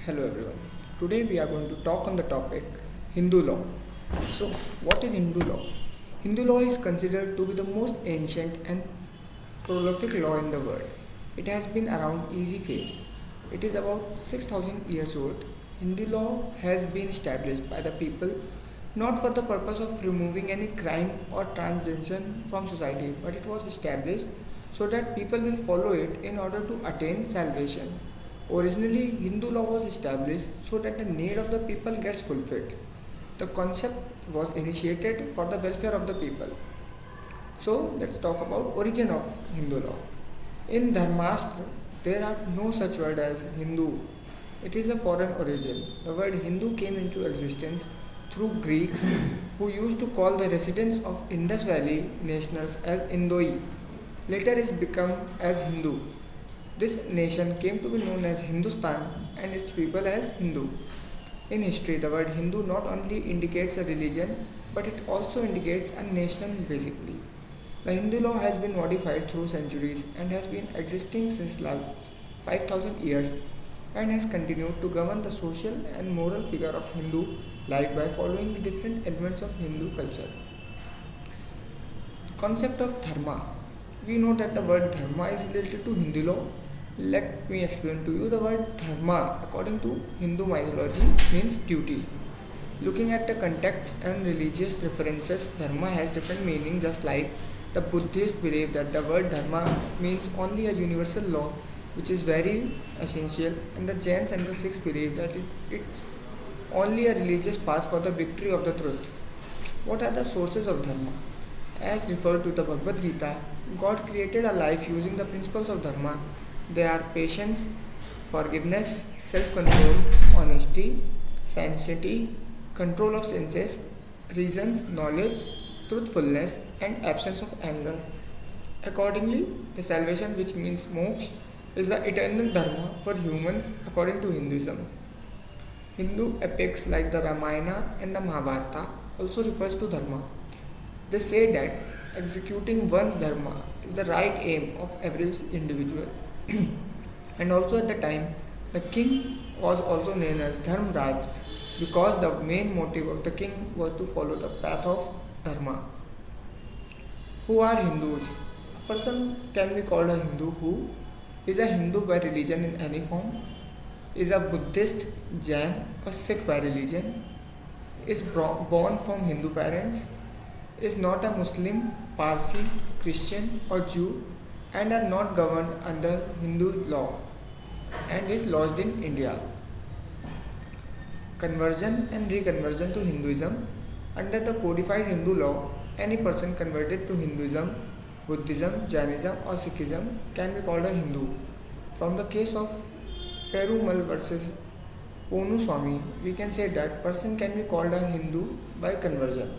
Hello everyone. Today we are going to talk on the topic Hindu law. So, what is Hindu law? Hindu law is considered to be the most ancient and prolific law in the world. It has been around easy phase. It is about 6000 years old. Hindu law has been established by the people not for the purpose of removing any crime or transgression from society, but it was established so that people will follow it in order to attain salvation. Originally, Hindu law was established so that the need of the people gets fulfilled. The concept was initiated for the welfare of the people. So, let's talk about origin of Hindu law. In Dharmastra, there are no such word as Hindu. It is a foreign origin. The word Hindu came into existence through Greeks who used to call the residents of Indus Valley nationals as Indoi. Later it became as Hindu. This nation came to be known as Hindustan and its people as Hindu. In history, the word Hindu not only indicates a religion but it also indicates a nation basically. The Hindu law has been modified through centuries and has been existing since last 5000 years and has continued to govern the social and moral figure of Hindu life by following the different elements of Hindu culture. The concept of dharma. We know that the word dharma is related to Hindu law. Let me explain to you. The word dharma, according to Hindu mythology, means duty. Looking at the context and religious references, dharma has different meanings, just like the Buddhists believe that the word dharma means only a universal law which is very essential, and the Jains and the Sikhs believe that it's only a religious path for the victory of the truth. What are the sources of dharma? As referred to the Bhagavad Gita, God created a life using the principles of dharma. They are patience, forgiveness, self-control, honesty, sanctity, control of senses, reasons, knowledge, truthfulness, and absence of anger. Accordingly, the salvation, which means moksha, is the eternal dharma for humans according to Hinduism. Hindu epics like the Ramayana and the Mahabharata also refers to dharma. They say that executing one's dharma is the right aim of every individual. And also at the time, the king was also known as Dharmraj because the main motive of the king was to follow the path of dharma. Who are Hindus? A person can be called a Hindu who is a Hindu by religion in any form, is a Buddhist, Jain or Sikh by religion, is born from Hindu parents, is not a Muslim, Parsi, Christian or Jew, and are not governed under Hindu law and is lodged in India. Conversion and reconversion to Hinduism. Under the codified Hindu law, any person converted to Hinduism, Buddhism, Jainism or Sikhism can be called a Hindu. From the case of Perumal versus Ponu Swami, we can say that person can be called a Hindu by conversion.